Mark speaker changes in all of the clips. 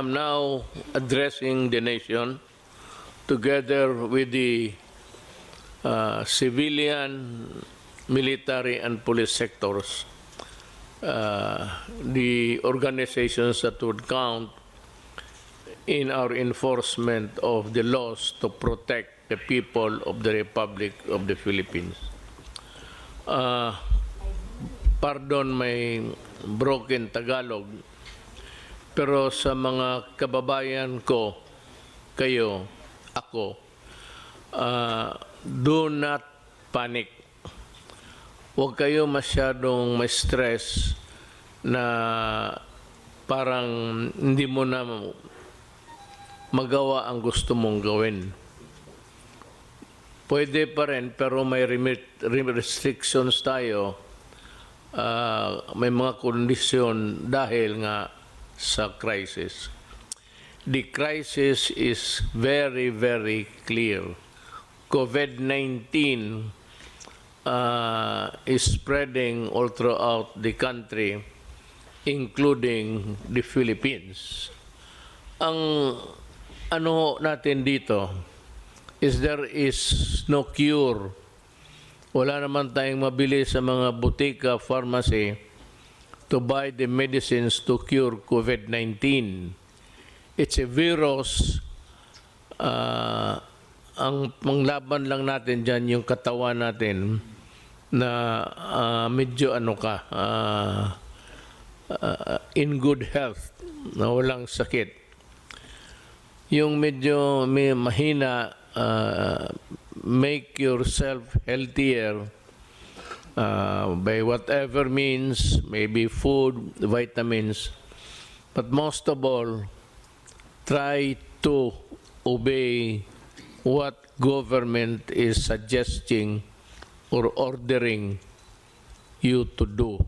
Speaker 1: am now addressing the nation together with the civilian, military, and police sectors, the organizations that would count in our enforcement of the laws to protect the people of the Republic of the Philippines. Pardon my broken Tagalog, pero sa mga kababayan ko, kayo, ako, do not panic. Huwag kayo masyadong ma-stress na parang hindi mo na magawa ang gusto mong gawin. Pwede pa rin, pero may restrictions tayo. May mga kondisyon dahil nga sa crisis. The crisis is very, very clear. COVID-19 is spreading all throughout the country, including the Philippines. Ang ano natin dito is there is no cure. Wala naman tayong mabili sa mga butika, pharmacy to buy the medicines to cure COVID-19. It's a virus. Ang panglaban lang natin dyan yung katawan natin na medyo in good health, na walang sakit. Yung medyo may mahina, make yourself healthier by whatever means, maybe food, vitamins, but most of all, try to obey what government is suggesting or ordering you to do.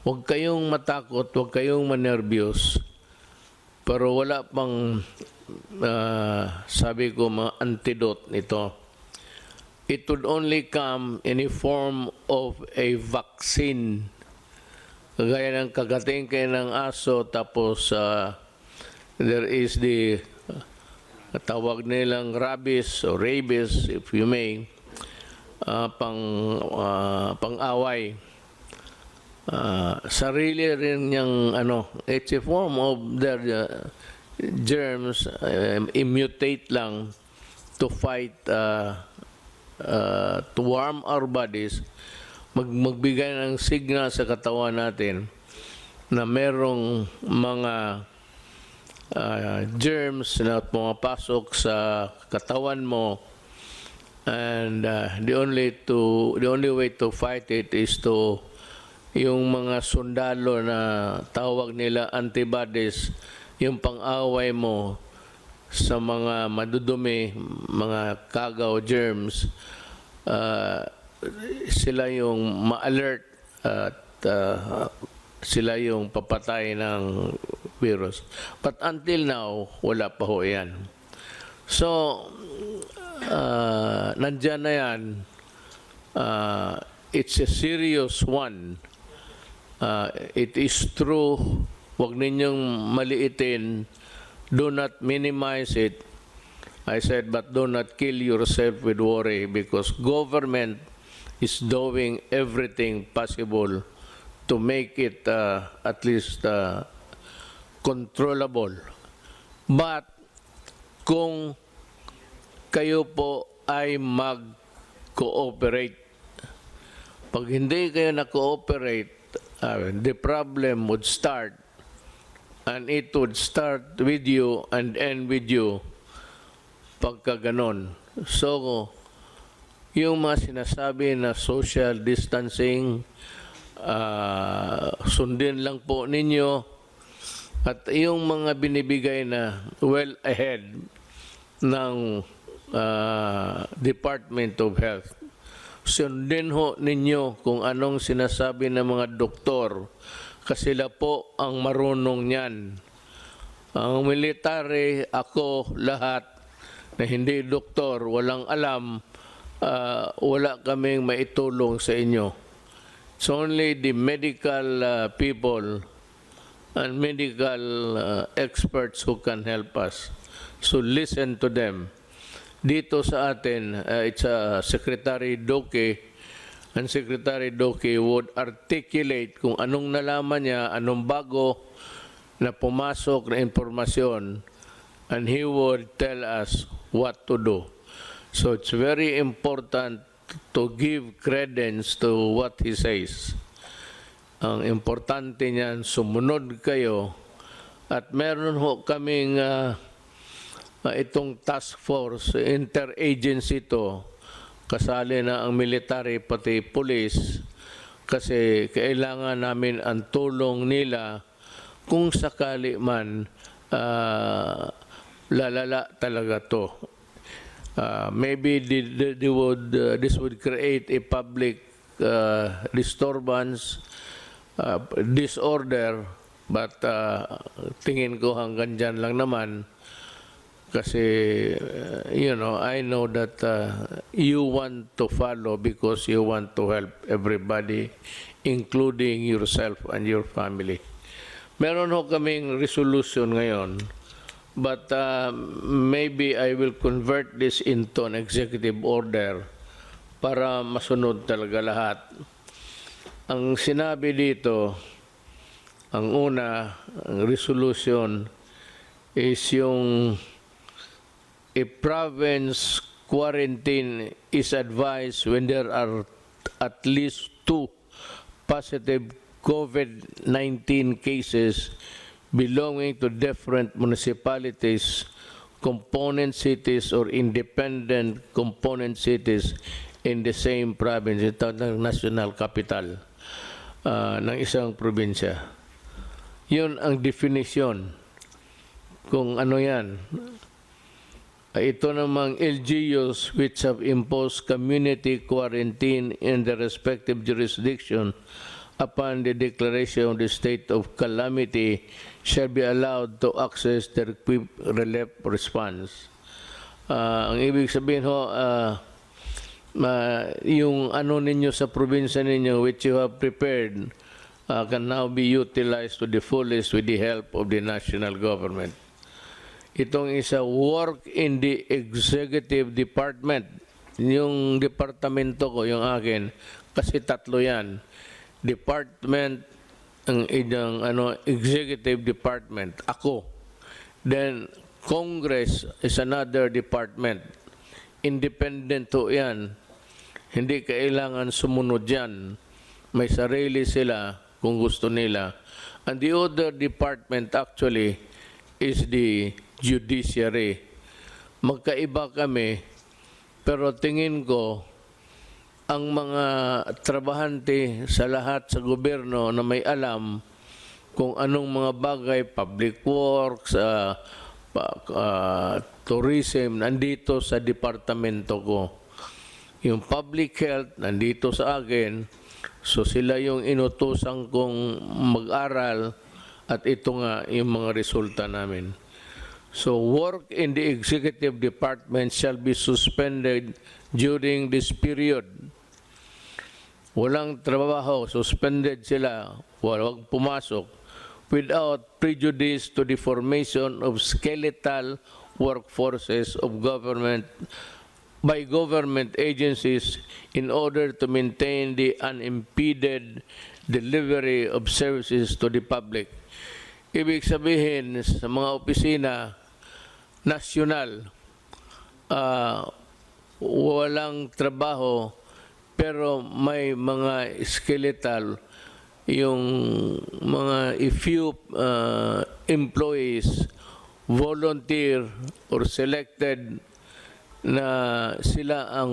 Speaker 1: Huwag kayong matakot, huwag kayong manervyos, pero wala pang sabi ko mga antidote nito. It would only come in a form of a vaccine. Kagaya ng kagating kayo ng aso, tapos there is the tawag nilang rabies or rabies, if you may, pang-away. Sarili rin niyang it's a form of their germs, mutate lang to fight, to warm our bodies, magbigay ng signal sa katawan natin na merong mga germs na pumapasok sa katawan mo, and the only way to fight it is to yung mga sundalo na tawag nila antibodies, yung pang-away mo sa mga madudumi, mga kagaw, germs, sila yung ma-alert at sila yung papatay ng virus. But until now, wala pa ho yan. So, nandyan na yan. It's a serious one. It is true. Huwag ninyong maliitin. Do not minimize it. I said, but do not kill yourself with worry, because government is doing everything possible to make it at least controllable. But kung kayo po ay mag-cooperate, pag hindi kayo na-cooperate, the problem would start, and it would start with you and end with you pagka ganon. So, yung mga sinasabi na social distancing, sundin lang po ninyo, at yung mga binibigay na well ahead ng Department of Health, sundin ho ninyo kung anong sinasabi ng mga doktor, kasi sila po ang marunong niyan. Ang military, ako, lahat na hindi doktor, walang alam, wala kaming maitulong sa inyo. It's only the medical people and medical experts who can help us. So listen to them. Dito sa atin, it's Secretary Doke, and Secretary Doke would articulate kung anong nalaman niya, anong bago na pumasok na impormasyon, and he would tell us what to do. So it's very important to give credence to what he says. Ang importante niyan, sumunod kayo, at meron ho kaming itong task force, interagency to, kasali na ang military pati police, kasi kailangan namin ang tulong nila kung sakali man lalala talaga to. Maybe this would create a public disturbance, disorder, but tingin ko hanggang dyan lang naman. Kasi, I know that you want to follow because you want to help everybody, including yourself and your family. Meron ho kaming resolution ngayon, but maybe I will convert this into an executive order para masunod talaga lahat. Ang sinabi dito, ang una, ang resolution is yung a province quarantine is advised when there are at least 2 positive COVID-19 cases belonging to different municipalities, component cities, or independent component cities in the same province, ito ng national capital ng isang probinsya. Yun ang definition kung ano yan. Ito namang LGUs which have imposed community quarantine in the respective jurisdiction upon the declaration of the state of calamity shall be allowed to access the relief response. Ang ibig sabihin ho, yung ano ninyo sa probinsya ninyo which you have prepared can now be utilized to the fullest with the help of the national government. Itong isa, work in the executive department. Yung departamento ko, yung akin, kasi tatlo yan. Department, ang executive department, ako. Then, Congress is another department. Independent to yan. Hindi kailangan sumunod yan. May sarili sila kung gusto nila. And the other department actually is the judiciary. Magkaiba kami, pero tingin ko, ang mga trabahante sa lahat sa gobyerno na may alam kung anong mga bagay, public works, tourism, nandito sa departamento ko. Yung public health, nandito sa akin, so sila yung inutusan kong mag-aral at ito nga yung mga resulta namin. So work in the executive department shall be suspended during this period. Walang trabaho, suspended sila, walang pumasok, without prejudice to the formation of skeletal workforces of government by government agencies in order to maintain the unimpeded delivery of services to the public. Ibig sabihin sa mga opisina nasyonal, walang trabaho pero may mga skeletal, yung mga few employees volunteer or selected na sila ang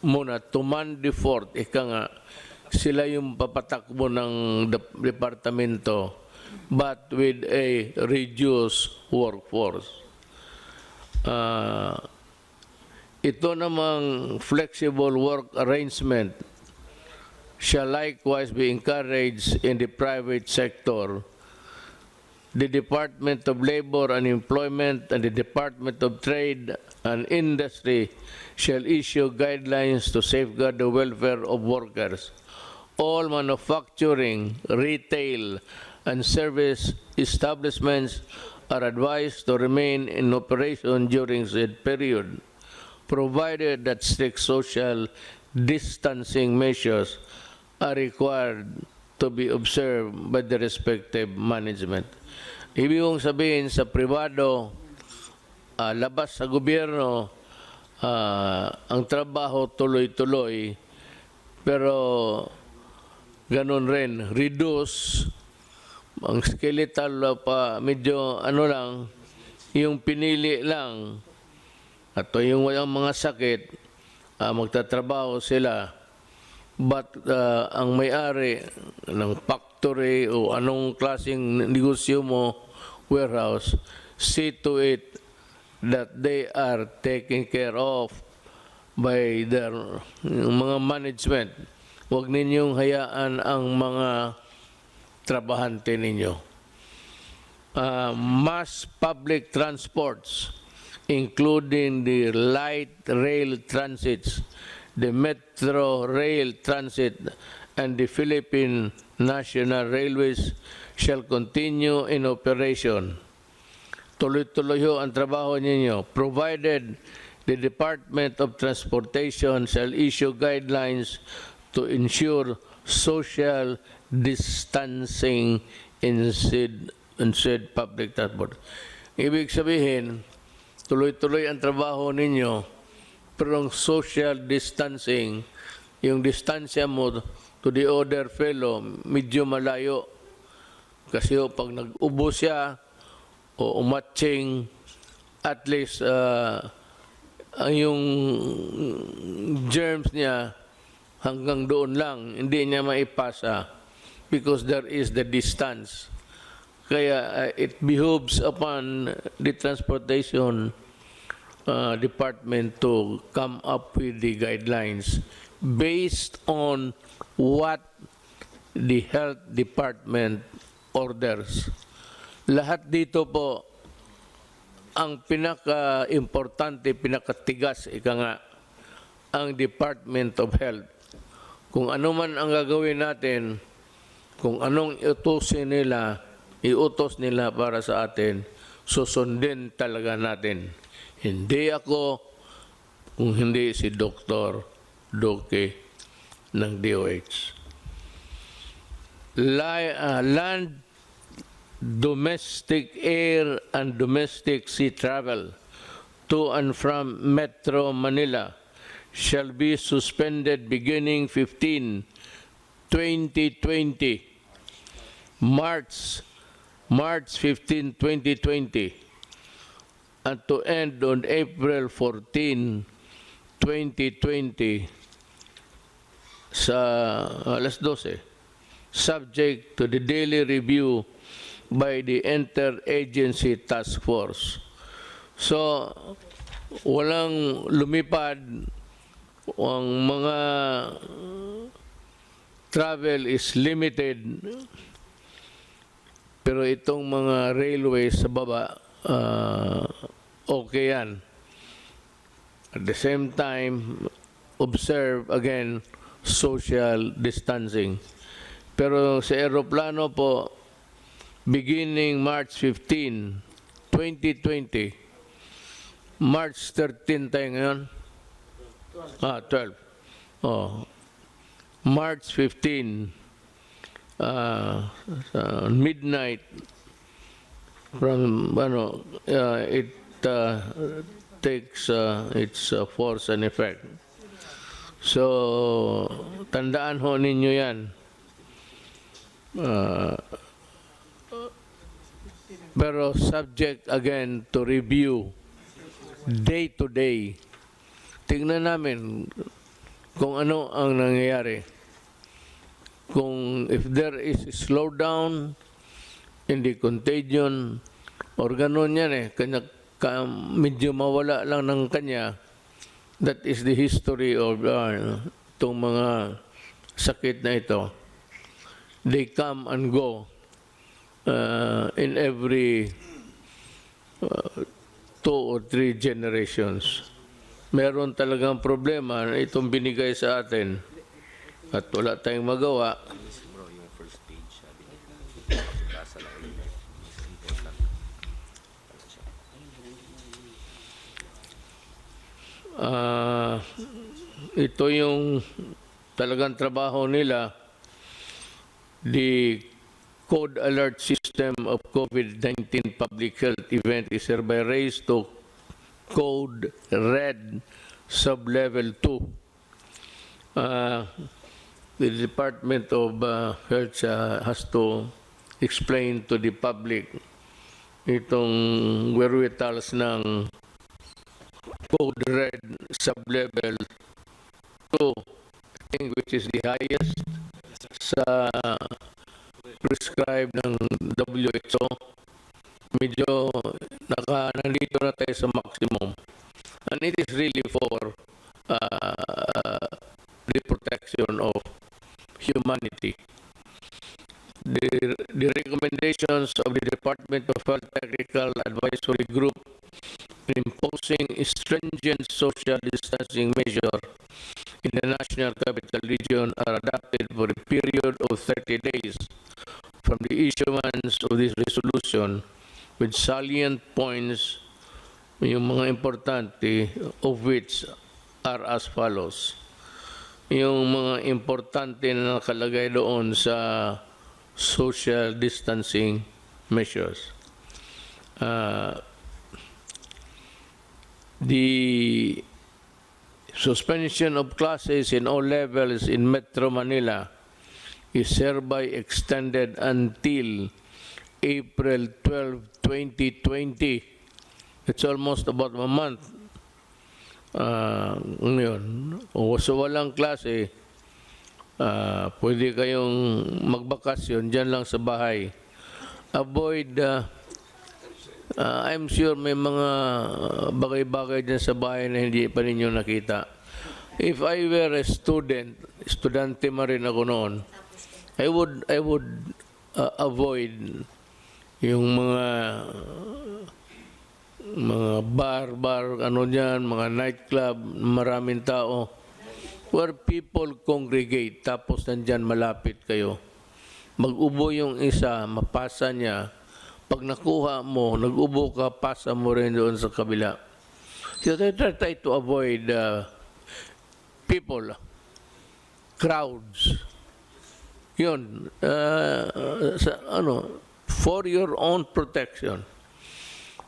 Speaker 1: muna to man the fort, ika nga, sila yung papatakbo ng departamento but with a reduced workforce. Ito namang flexible work arrangement shall likewise be encouraged in the private sector. The Department of Labor and Employment and the Department of Trade and Industry shall issue guidelines to safeguard the welfare of workers. All manufacturing, retail, and service establishments are advised to remain in operation during said period, provided that strict social distancing measures are required to be observed by the respective management. Ibig kong sabihin sa pribado, labas sa gobyerno, ang trabaho tuloy-tuloy, pero ganun rin, reduce, ang skeletal pa medyo ano lang, yung pinili lang, at yung walang mga sakit, magtatrabaho sila. But ang may-ari ng factory o anong klaseng negosyo mo, warehouse, see to it that they are taken care of by their mga management. Huwag ninyong hayaan ang mga trabahante ninyo. Mass public transports, including the light rail transits, the metro rail transit, and the Philippine National Railways shall continue in operation. Tuloy-tuloy ho ang trabaho ninyo, provided the Department of Transportation shall issue guidelines to ensure social distancing in said public transport. Ibig sabihin, tuloy-tuloy ang trabaho ninyo, pero ang social distancing, yung distansya mo to the other fellow, medyo malayo. Kasi pag nag-ubo siya o umatching, at least yung germs niya hanggang doon lang, hindi niya maipasa because there is the distance. Kaya it behooves upon the transportation department to come up with the guidelines based on what the health department orders. Lahat dito po, ang pinaka-importante, pinakatigas, ika nga, ang Department of Health. Kung ano man ang gagawin natin, kung anong iutos nila para sa atin, susundin talaga natin. Hindi ako, kung hindi si Dr. Duque ng DOH. Land, domestic air, and domestic sea travel to and from Metro Manila shall be suspended beginning 15, 2020, March 15, 2020, and to end on April 14, 2020 sa alas 12, subject to the daily review by the Interagency Task Force. So, walang lumipad, ang mga travel is limited, pero itong mga railways sa baba, okay yan. At the same time, observe again social distancing. Pero sa aeroplano po, beginning March 15, 2020, March 13 tayo ngayon? 12. Oh. March 15, midnight, from it takes its force and effect. So, tandaan ho ninyo yan. Pero subject again to review day to day. Tingnan namin kung ano ang nangyayari. Kung if there is a slowdown in the contagion, or ganun yan medyo mawala lang ng kanya, that is the history of itong mga sakit na ito. They come and go in every 2 or 3 generations. Meron talagang problema na itong binigay sa atin at wala tayong magawa. Ah, ito yung talagang trabaho nila. The Code Alert System of COVID-19 Public Health Event is hereby raised to Code Red Sublevel 2. The Department of Health has to explain to the public itong wherewithals ng Code Red Sublevel 2, I think, which is the highest sa prescribed ng WHO. Medyo nandito na tayo sa maximum. And it is really for the protection of humanity. The recommendations of the Department of Health Technical Advisory Group imposing stringent social distancing measure in the National Capital Region are adopted for a period of 30 days from the issuance of this resolution, with salient points, yung mga importante, of which are as follows. Yung mga importante na nakalagay doon sa social distancing measures. The suspension of classes in all levels in Metro Manila is hereby extended until April 12, 2020. It's almost about a month. Yun. O so walang klase, pwede kayong magbakasyon dyan lang sa bahay. Avoid, I'm sure may mga bagay-bagay dyan sa bahay na hindi pa ninyo nakita. If I were a student, estudyante man rin ako noon, I would avoid yung mga bar, ano dyan, mga nightclub, maraming tao, where people congregate, tapos nandyan malapit kayo. Mag-ubo yung isa, mapasa niya. Pag nakuha mo, nag-ubo ka, pasa mo rin doon sa kabila. So try to avoid people, crowds. Yun, for your own protection.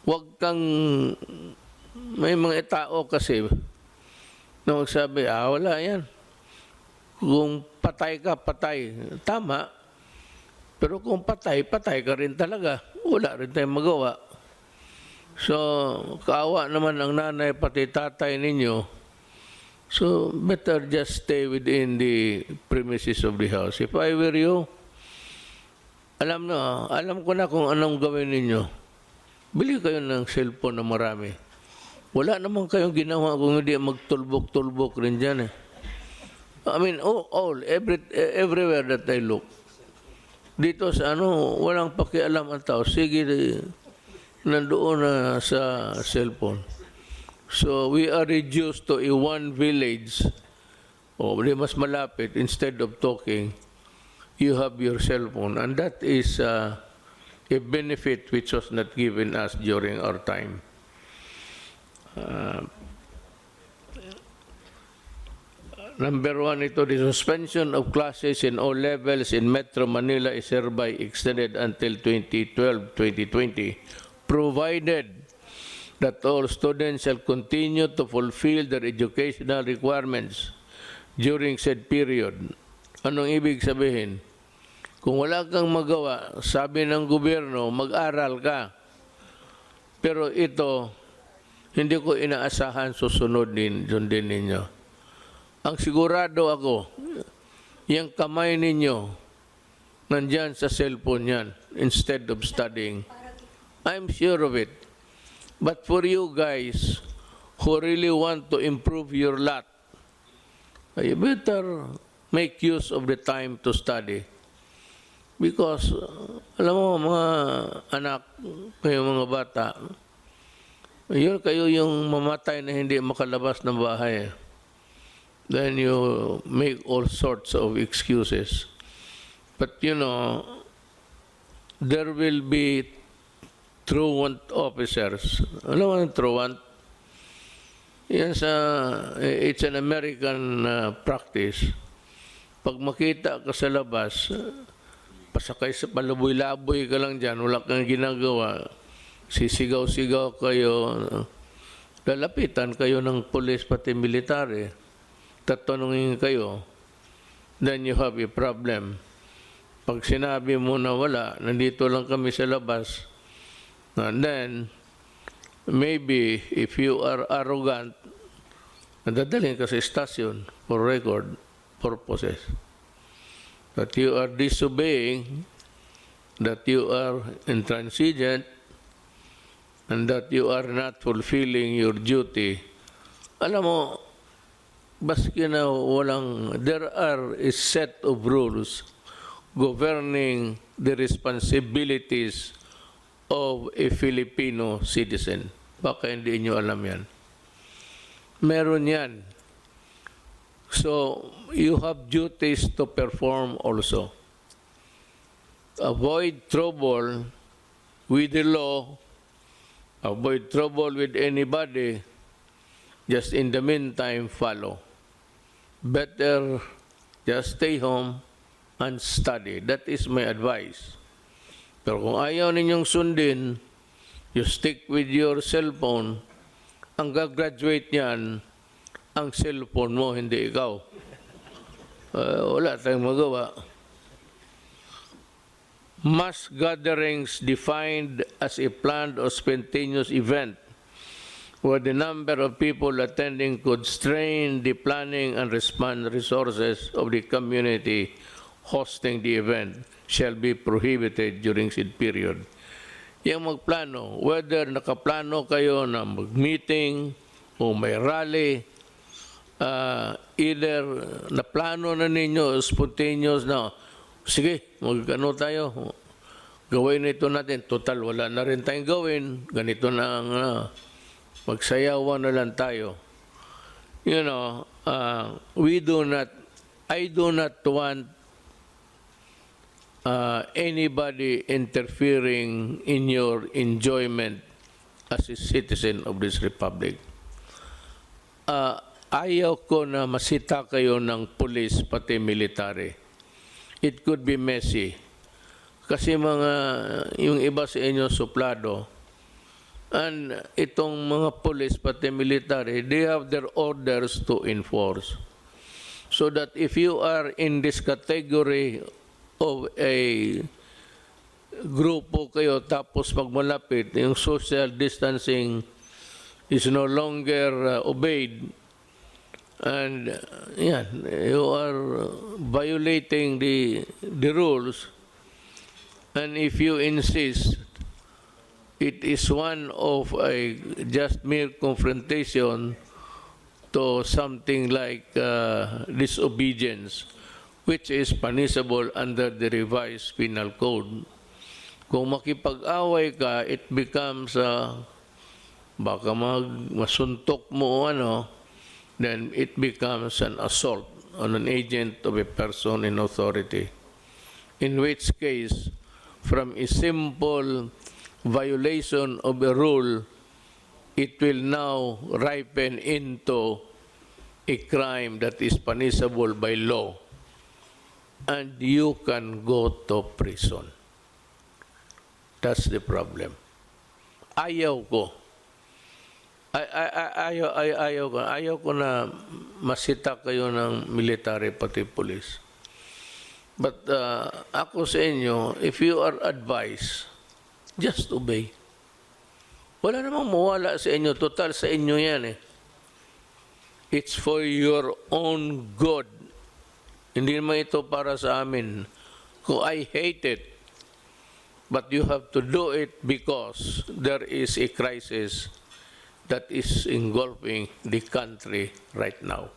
Speaker 1: Huwag kang, may mga tao kasi, na magsabi, wala yan. Kung patay ka, patay. Tama. Pero kung patay ka rin talaga. Wala rin tayong magawa. So, kaawa naman ang nanay pati tatay ninyo. So, better just stay within the premises of the house. If I were you, alam ko na kung anong gawin ninyo. Bili kayo ng cellphone na marami. Wala naman kayong ginawa kung hindi magtulbok-tulbok rin dyan. I mean, everywhere that I look. Dito sa walang pakialam ang tao. Sige, nandoon na sa cellphone. So, we are reduced to a one village. Di mas malapit. Instead of talking, you have your cellphone. And that is a benefit which was not given us during our time. Number one, the suspension of classes in all levels in Metro Manila is hereby extended until 2012-2020, provided that all students shall continue to fulfill their educational requirements during said period. Anong ibig sabihin? Kung wala kang magawa, sabi ng gobyerno, mag-aral ka. Pero ito, hindi ko inaasahan susunod din ninyo. Ang sigurado ako, yung kamay ninyo, nandyan sa cellphone yan, instead of studying. I'm sure of it. But for you guys who really want to improve your lot, you better make use of the time to study. Because, alam mo, mga anak, kayo mga bata, yun kayo yung mamatay na hindi makalabas ng bahay. Then you make all sorts of excuses. But there will be truant officers. Ano ang truant? It's an American practice. Pag makita ka sa labas, pasakay sa palaboy-laboy ka lang dyan, wala kang ginagawa, sisigaw-sigaw kayo, lalapitan kayo ng pulis pati military, tatanungin kayo, then you have a problem. Pag sinabi mo na wala, nandito lang kami sa labas, and then, maybe, if you are arrogant, nadadalhin ka sa stasyon for record purposes. That you are disobeying, that you are intransigent, and that you are not fulfilling your duty. Alam mo, baski na there are a set of rules governing the responsibilities of a Filipino citizen. Baka hindi nyo alam yan. Meron yan. So, you have duties to perform also. Avoid trouble with the law, avoid trouble with anybody, just in the meantime, follow. Better just stay home and study. That is my advice. Pero kung ayaw ninyong sundin, you stick with your cellphone, ang gagraduate niyan, ang cellphone mo, hindi ikaw. Wala tayong magawa. Mass gatherings defined as a planned or spontaneous event where the number of people attending could strain the planning and response resources of the community hosting the event shall be prohibited during said period. Yung magplano, whether nakaplano kayo na mag-meeting o may rally, either naplano na ninyo, spontaneous na, sige, mag-ano tayo, gawin ito natin, total, wala na rin tayong gawin, ganito na ang magsayawan na lang tayo. You know, I do not want anybody interfering in your enjoyment as a citizen of this republic. Ayaw ko na masita kayo ng police pati military. It could be messy. Kasi yung iba sa inyo suplado, and itong mga police pati military, they have their orders to enforce. So that if you are in this category of a grupo kayo tapos magmalapit, yung social distancing is no longer obeyed, and you are violating the rules, and if you insist, it is one of a just mere confrontation to something like disobedience, which is punishable under the revised penal code. Kung makipag-away ka, it becomes baka masuntok mo then it becomes an assault on an agent of a person in authority. In which case, from a simple violation of a rule, it will now ripen into a crime that is punishable by law. And you can go to prison. That's the problem. Ayaw ko. Ayaw ko na masita kayo ng military pati police. But ako sa inyo, if you are advised, just obey. Wala namang mawala sa inyo. Total sa inyo yan eh. It's for your own good. Hindi naman ito para sa amin. Kung I hate it, but you have to do it because there is a crisis that is engulfing the country right now.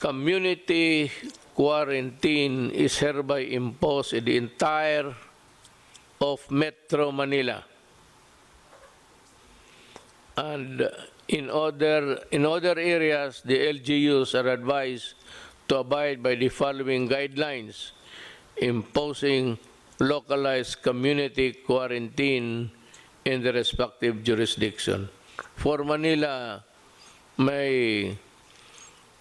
Speaker 1: Community quarantine is hereby imposed in the entire of Metro Manila. And in other areas, the LGUs are advised to abide by the following guidelines, imposing localized community quarantine in the respective jurisdiction. For Manila, may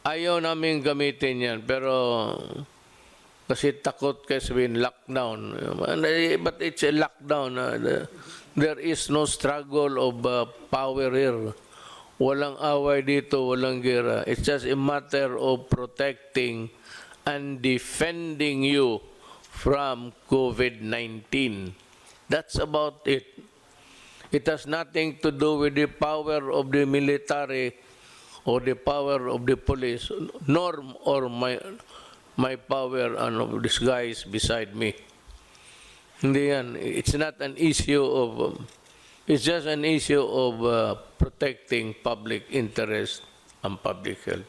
Speaker 1: ayaw namin gamitin yan, pero kasi takot kasi sabihin lockdown. But it's a lockdown. There is no struggle of power here. Walang away dito, walang gera. It's just a matter of protecting and defending you from COVID-19. That's about it. It has nothing to do with the power of the military or the power of the police, nor or my power and this guy is beside me. Hindi yan. It's not an issue of, it's just an issue of protecting public interest and public health.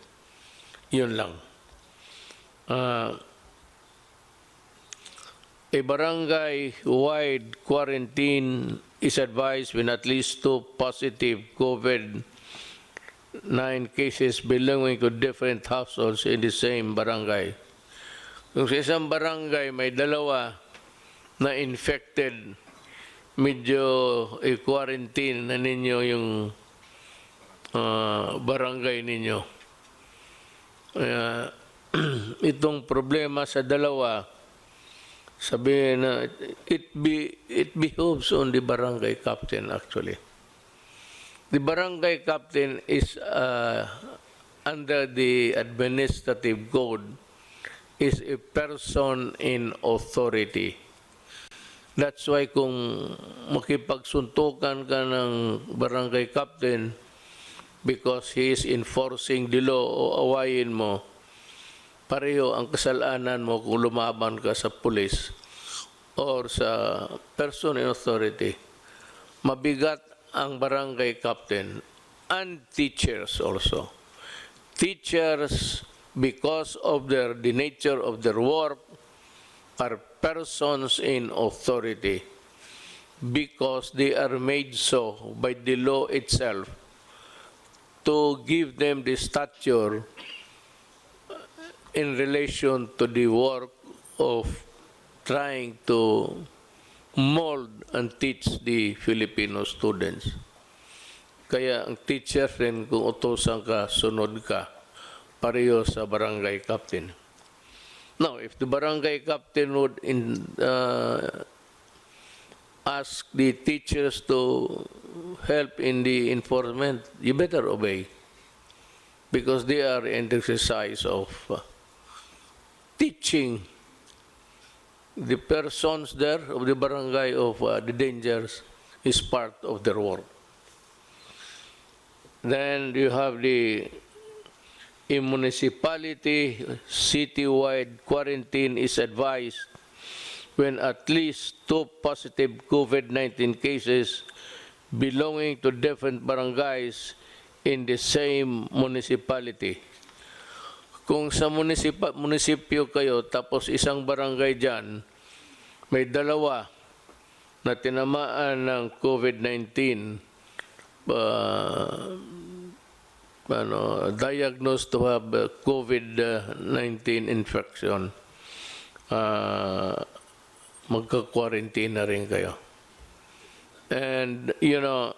Speaker 1: Yun lang. A barangay-wide quarantine is advised when at least 2 positive COVID-19 cases belonging to different households in the same barangay. Kung sa isang barangay may dalawa na infected, medyo i-quarantine na ninyo yung barangay ninyo. Itong problema sa dalawa, sabihin na it behoves on the barangay captain actually. The barangay captain is under the administrative code is a person in authority. That's why kung makipagsuntukan ka ng barangay captain because he is enforcing the law o awayin mo, pareho ang kasalanan mo kung lumaban ka sa police or sa person in authority. Mabigat ang barangay captain and teachers also. Teachers, because of the nature of their work, are persons in authority because they are made so by the law itself to give them the stature in relation to the work of trying to mold and teach the Filipino students. Kaya ang teacher rin, kung utosan ka, sunod ka, pareho sa barangay captain. Now, if the barangay captain would ask the teachers to help in the enforcement, you better obey because they are in the exercise of teaching the persons there of the barangay of the dangers is part of their work. Then you have the municipality, citywide quarantine is advised when at least 2 positive COVID-19 cases belonging to different barangays in the same municipality. Kung sa munisipyo kayo, tapos isang barangay dyan, may dalawa na tinamaan ng COVID-19, diagnosed to have COVID-19 infection, magka-quarantine na rin kayo. And, you know,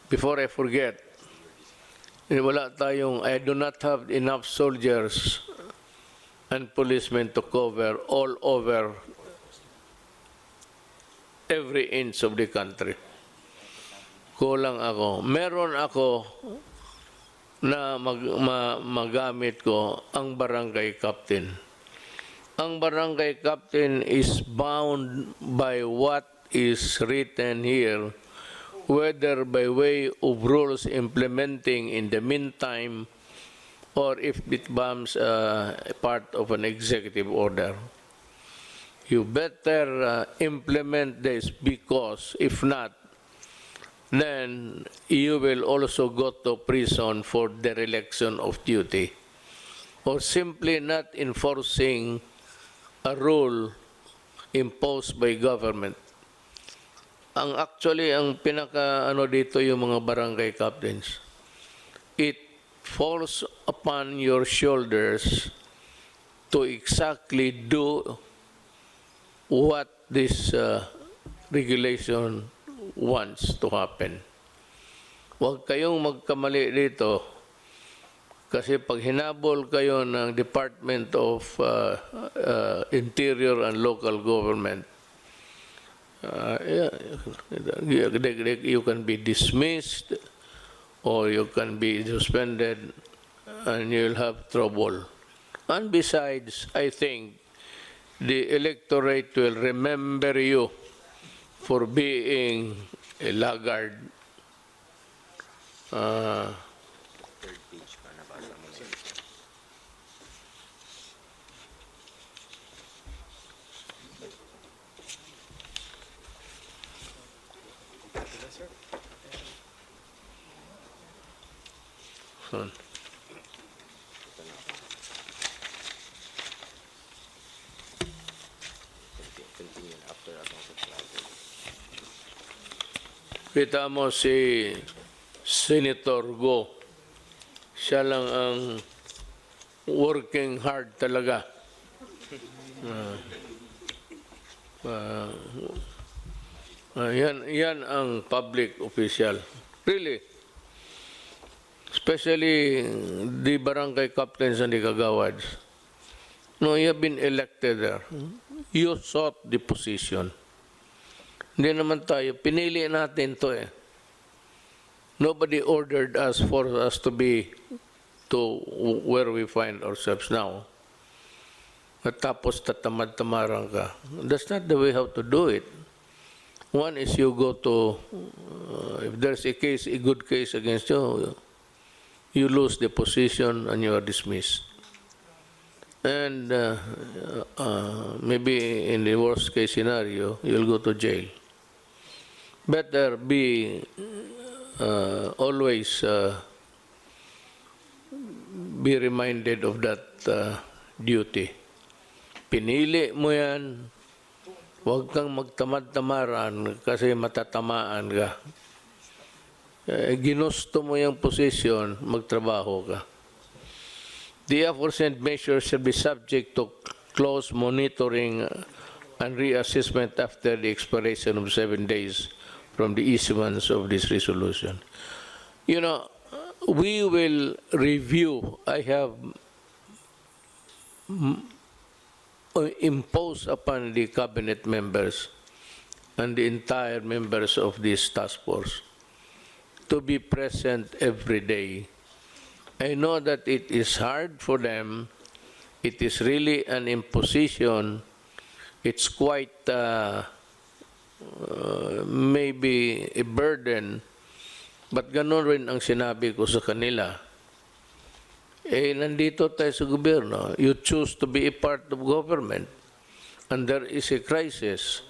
Speaker 1: before I forget, wala tayong, I do not have enough soldiers and policemen to cover all over every inch of the country. Kulang ako. Meron ako na magamit ko ang barangay captain. Ang barangay captain is bound by what is written here, whether by way of rules implementing in the meantime or if it becomes part of an executive order. You better implement this because if not, then you will also go to prison for dereliction of duty or simply not enforcing a rule imposed by government. Actually, ang pinaka dito yung mga barangay captains. It falls upon your shoulders to exactly do what this regulation wants to happen. Huwag kayong magkamali dito kasi pag hinabol kayo ng Department of Interior and Local Government, you can be dismissed or you can be suspended and you'll have trouble. And besides, I think the electorate will remember you for being a laggard.
Speaker 2: Third page pa, nabasa mo na yun.
Speaker 1: Son.
Speaker 2: Continue after atong subscriber.
Speaker 1: Kita mo si Senator Go. Siya lang ang working hard talaga. Yan ang public official. Really. Especially the barangay captains and the kagawads. No, you have been elected there. You sought the position. Hindi naman tayo. Pinili natin to eh. Nobody ordered us for us to be to where we find ourselves now. At tapos tatamad-tamaran ka. That's not the way how to do it. One is you go to, if there's a case, a good case against you, you lose the position and you are dismissed. And maybe in the worst case scenario, you'll go to jail. Better be always be reminded of that duty. Pinili mo yan, huwag kang magtamad-tamaran kasi matatamaan ka. Ginusto mo yung posisyon, magtrabaho ka. The aforesaid measures shall be subject to close monitoring and reassessment after the expiration of 7 days from the issuance of this resolution. You know, we will review. I have imposed upon the cabinet members and the entire members of this task force to be present every day. I know that it is hard for them. It is really an imposition. It's quite maybe a burden, but ganun rin ang sinabi ko sa kanila. Nandito tayo sa gobyerno. You choose to be a part of government, and there is a crisis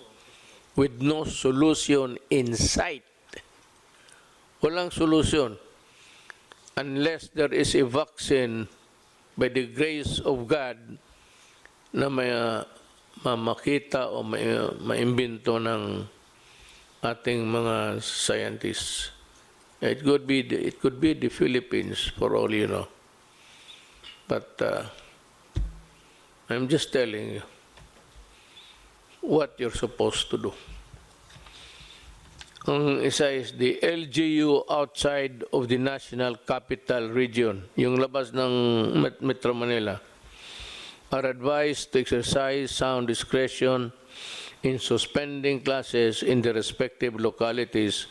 Speaker 1: with no solution in sight. Walang solution unless there is a vaccine by the grace of God na may makita o maimbento ng ating mga scientists. It could be the Philippines for all you know. But I'm just telling you what you're supposed to do. Ang isa is the LGU outside of the National Capital Region, yung labas ng Metro Manila, are advised to exercise sound discretion in suspending classes in the respective localities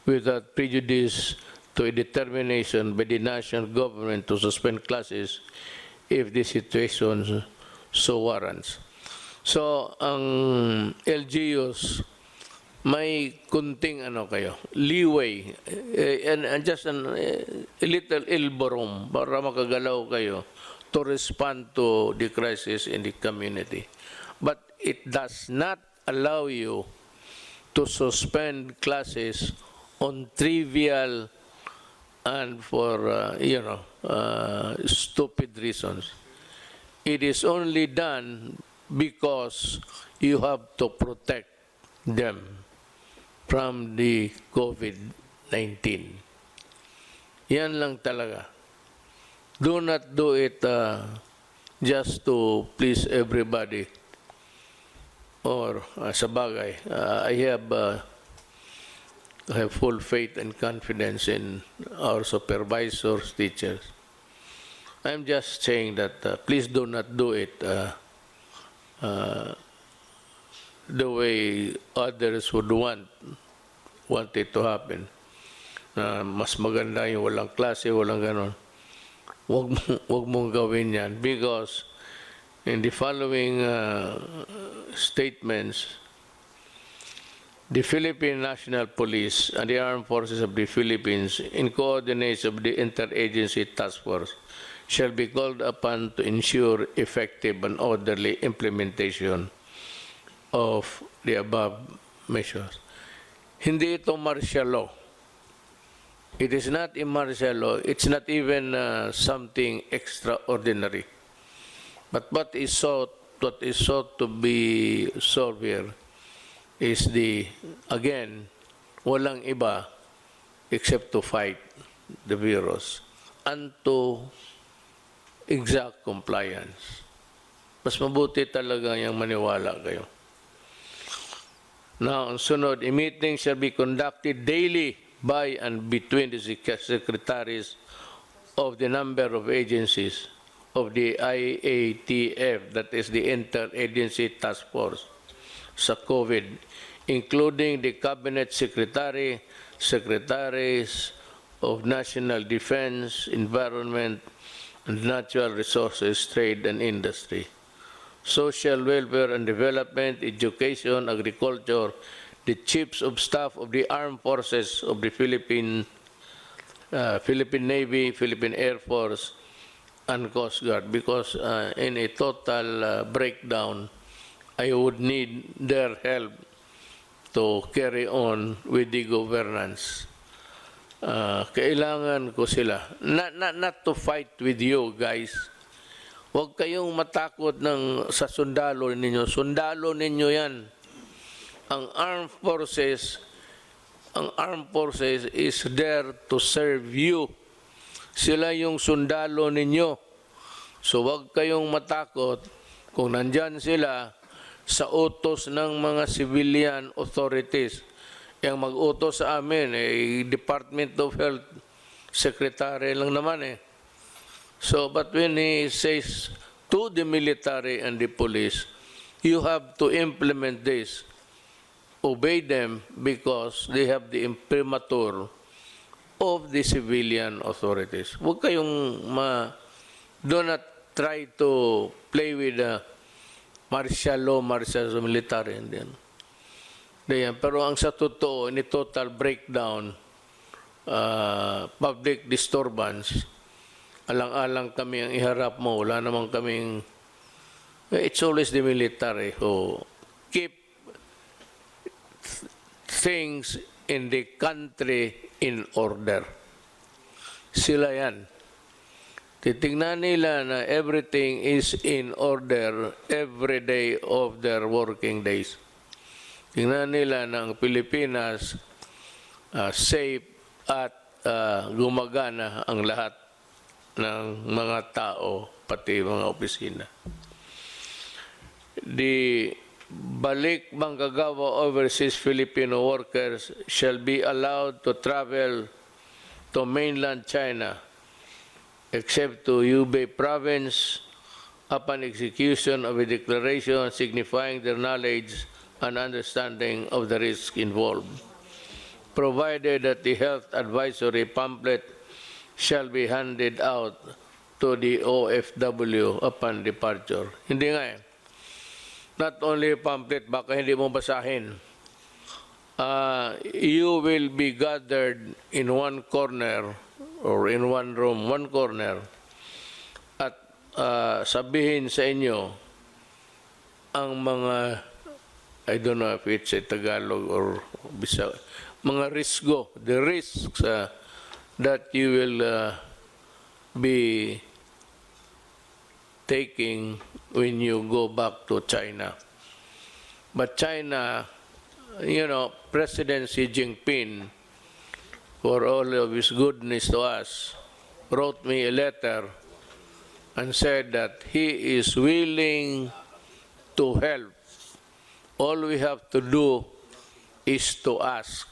Speaker 1: without prejudice to a determination by the national government to suspend classes if the situation so warrants. So, ang LGUs, may kunting leeway, and just a little elbow room para makagalaw kayo to respond to the crisis in the community. But it does not allow you to suspend classes on trivial and for, stupid reasons. It is only done because you have to protect them from the COVID-19. Yan lang talaga. Do not do it just to please everybody. Or sa bagay, I have I have full faith and confidence in our supervisors, teachers. I'm just saying that please do not do it the way others would want it to happen. Mas maganda yung walang klase, walang ganon. Wag mong gawin yan because in the following statements, the Philippine National Police and the Armed Forces of the Philippines, in coordination with the Interagency Task Force, shall be called upon to ensure effective and orderly implementation of the above measures. Hindi ito martial law. It is not a martial law. It's not even something extraordinary. But what is sought to be solved here is again, walang iba except to fight the virus and to exact compliance. Mas mabuti talaga yung maniwala kayo. Now, ang sunod, a meeting shall be conducted daily by and between the secretaries of the number of agencies of the IATF, that is the Interagency Task Force, sa COVID, including the Cabinet Secretary, Secretaries of National Defense, Environment, and Natural Resources, Trade and Industry, Social Welfare and Development, Education, Agriculture, the Chiefs of Staff of the Armed Forces of the Philippine Navy, Philippine Air Force, and Coast Guard, because in a total breakdown, I would need their help to carry on with the governance. Kailangan ko sila. Not to fight with you guys. Huwag kayong matakot sa sundalo ninyo. Sundalo ninyo yan. Ang armed forces is there to serve you. Sila yung sundalo ninyo. So huwag kayong matakot kung nandyan sila sa utos ng mga civilian authorities. Yung mag-utos sa amin, Department of Health Secretary lang naman eh. So, but when he says to the military and the police, you have to implement this. Obey them because they have the imprimatur of the civilian authorities. Huwag kayong do not try to play with martial law, military, and then. Pero ang sa totoo, ni total breakdown, public disturbance, alang-alang kami ang iharap mo, wala namang kaming, it's always the military who keep things in the country in order. Sila yan. Titingnan nila na everything is in order every day of their working days. Tingnan nila na ang Pilipinas safe at gumagana ang lahat ng mga tao, pati mga opisina. The balik manggagawa overseas Filipino workers shall be allowed to travel to mainland China except to Hubei province upon execution of a declaration signifying their knowledge and understanding of the risk involved, provided that the health advisory pamphlet shall be handed out to the OFW upon departure. Hindi nga eh. Not only pamphlet, baka hindi mo basahin. You will be gathered in one corner or in one room, one corner, at sabihin sa inyo ang mga, I don't know if it's a Tagalog or Bisaya, mga risgo, the risks that you will be taking when you go back to China. But China, you know, President Xi Jinping, for all of his goodness to us, wrote me a letter and said that he is willing to help. All we have to do is to ask.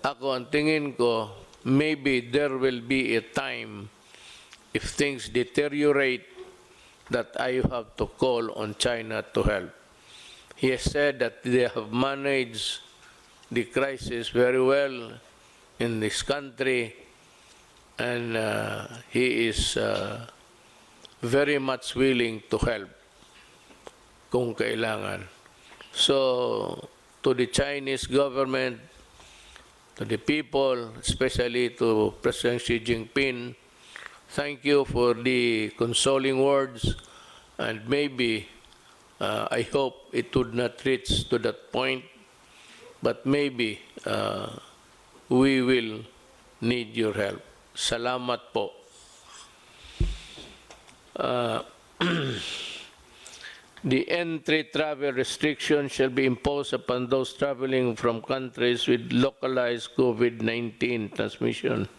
Speaker 1: ako ang tingin ko, maybe there will be a time if things deteriorate that I have to call on China to help. He has said that they have managed the crisis very well in this country, and he is very much willing to help kung kailangan. So, to the Chinese government, to the people, especially to President Xi Jinping, thank you for the consoling words, and maybe I hope it would not reach to that point, but maybe we will need your help. Salamat po. The entry travel restriction shall be imposed upon those traveling from countries with localized COVID-19 transmission,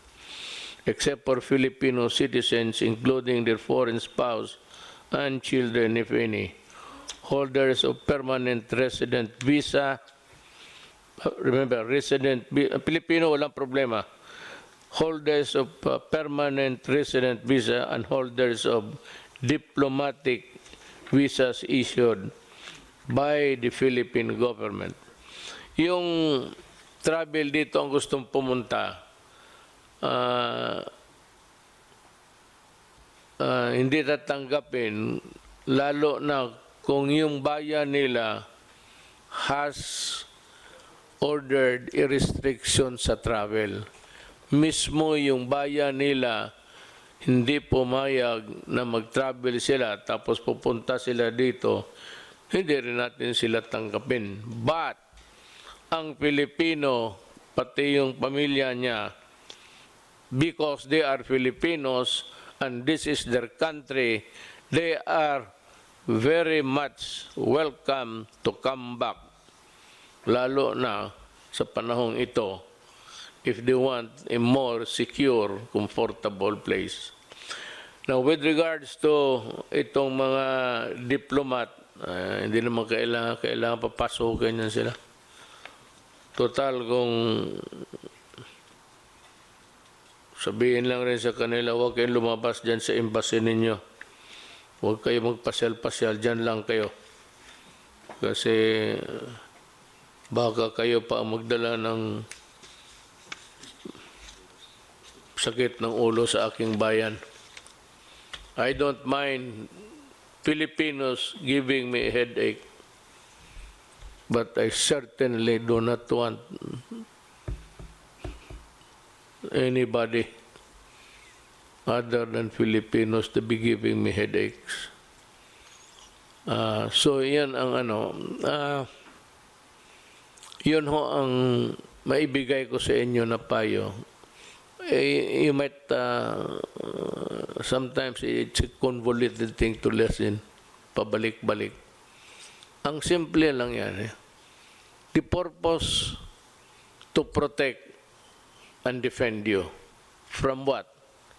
Speaker 1: except for Filipino citizens, including their foreign spouse and children, if any. Holders of permanent resident visa, remember, Filipino, walang problema. Holders of permanent resident visa and holders of diplomatic visas issued by the Philippine government. Yung travel dito ang gustong pumunta, hindi tatanggapin, lalo na kung yung bayan nila has ordered a restriction sa travel. Mismo yung bayan nila hindi pumayag na mag-travel sila tapos pupunta sila dito, hindi rin natin sila tanggapin. But, ang Pilipino, pati yung pamilya niya, because they are Filipinos and this is their country, they are very much welcome to come back. Lalo na sa panahong ito, if they want a more secure, comfortable place. Now, with regards to itong mga diplomat, hindi naman kailangan papasukin yan sila. Total, kung sabihin lang rin sa kanila, huwag kayong lumabas dyan sa embassy ninyo. Huwag kayo magpasyal-pasyal, dyan lang kayo. Kasi baka kayo pa ang magdala ng sakit ng ulo sa aking bayan. I don't mind Filipinos giving me a headache, but I certainly do not want anybody other than Filipinos to be giving me headaches. So yan ang yun ho ang maibigay ko sa inyo na payo. You might, sometimes it's a convoluted thing to listen, pabalik-balik. Ang simple lang yan. The purpose to protect and defend you. From what?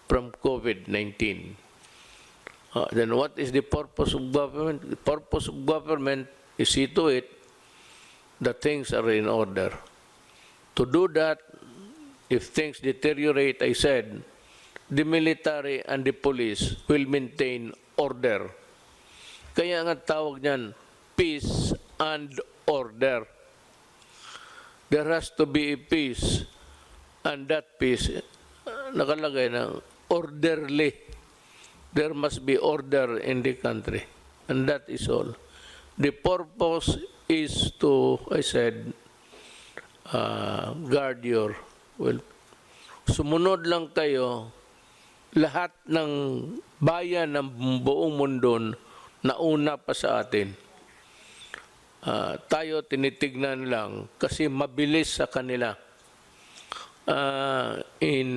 Speaker 1: From COVID-19. Then what is the purpose of government? The purpose of government is see to it that things are in order. To do that, if things deteriorate, I said, the military and the police will maintain order. Kaya nga tawag niyan, peace and order. There has to be a peace, and that peace, nakalagay na orderly. There must be order in the country, and that is all. The purpose is to, I said, guard your well, sumunod lang tayo, lahat ng bayan ng buong mundo nauna pa sa atin. Tayo tinitignan lang kasi mabilis sa kanila. In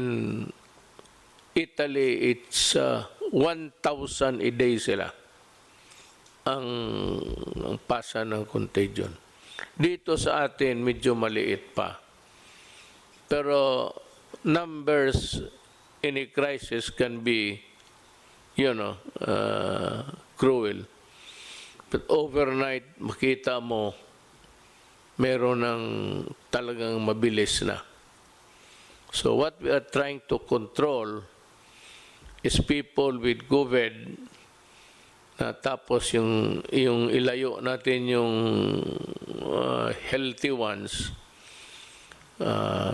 Speaker 1: Italy, it's 1,000 a day sila ang pasa ng contagion. Dito sa atin, medyo maliit pa. Pero numbers in a crisis can be, cruel. But overnight, makita mo, meron ng talagang mabilis na. So what we are trying to control is people with COVID na tapos yung ilayo natin yung healthy ones,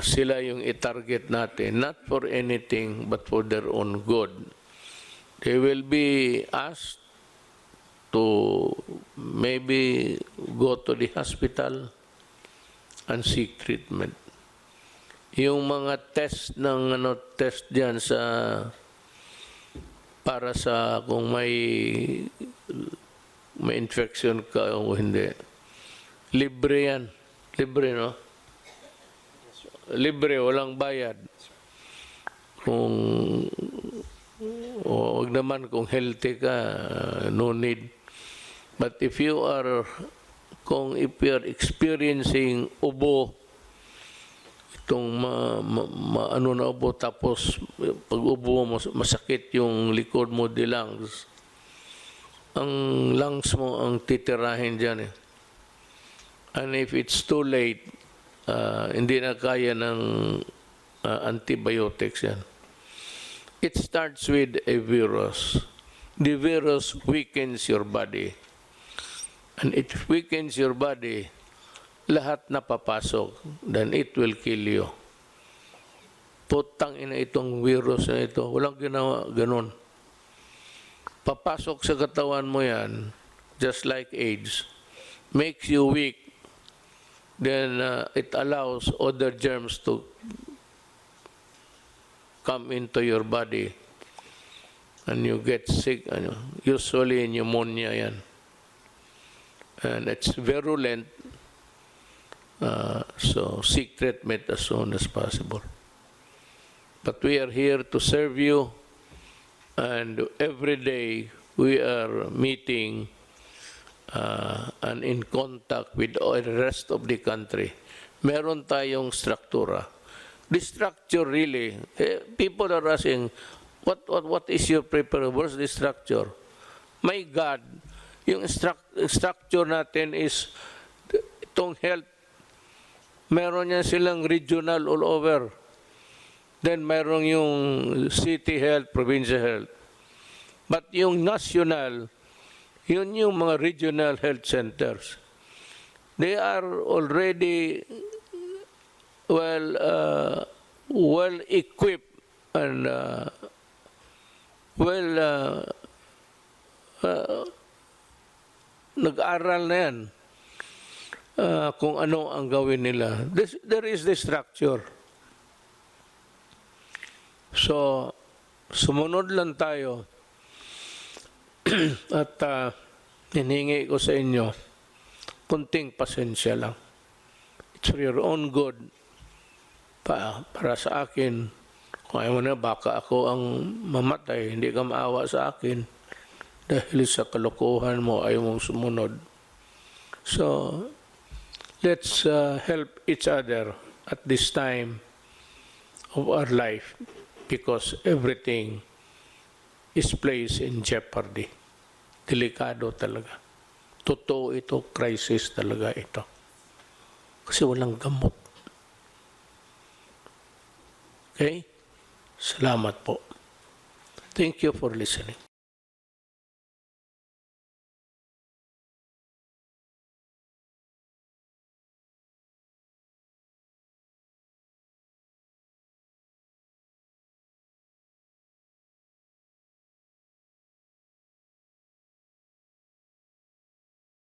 Speaker 1: sila yung i-target natin, not for anything but for their own good. They will be asked to maybe go to the hospital and seek treatment. Yung mga test ng test diyan sa para sa kung may infection ka o hindi. Libre yan. Libre, no? Libre, walang bayad. Kung wag naman kung healthy ka, no need. But if you are experiencing ubo, itong ano na ubo, tapos pag ubo mo, masakit yung likod mo, the lungs. Ang lungs mo ang titirahin dyan eh. And if it's too late, hindi na kaya ng antibiotics yan. It starts with a virus. The virus weakens your body. And it weakens your body, lahat na papasok, then it will kill you. Putang ina itong virus na ito, walang ginawa ganun. Papasok sa katawan mo yan, just like AIDS, makes you weak, then it allows other germs to come into your body, and you get sick, usually pneumonia yan. And it's virulent, so seek treatment as soon as possible. But we are here to serve you, and every day we are meeting and in contact with the rest of the country. Meron tayong struktura. The structure really, people are asking, what is your preparation? What's the structure? My God, yung structure natin is itong health. Meron yan silang regional all over. Then meron yung city health, provincial health. But yung national, yun yung mga regional health centers. They are already well equipped and nag-aral na yan kung ano ang gawin nila. There is the structure. So, sumunod lang tayo at hinihingi ko sa inyo kunting pasensya lang. It's for your own good. Para sa akin, kung ayaw mo na, baka ako ang mamatay, hindi ka maawa sa akin dahil sa kalokohan mo, ayaw mong sumunod. So, let's help each other at this time of our life because everything is placed in jeopardy. Delikado talaga. Totoo ito, crisis talaga ito. Kasi walang gamot. Okay? Salamat po. Thank you for listening.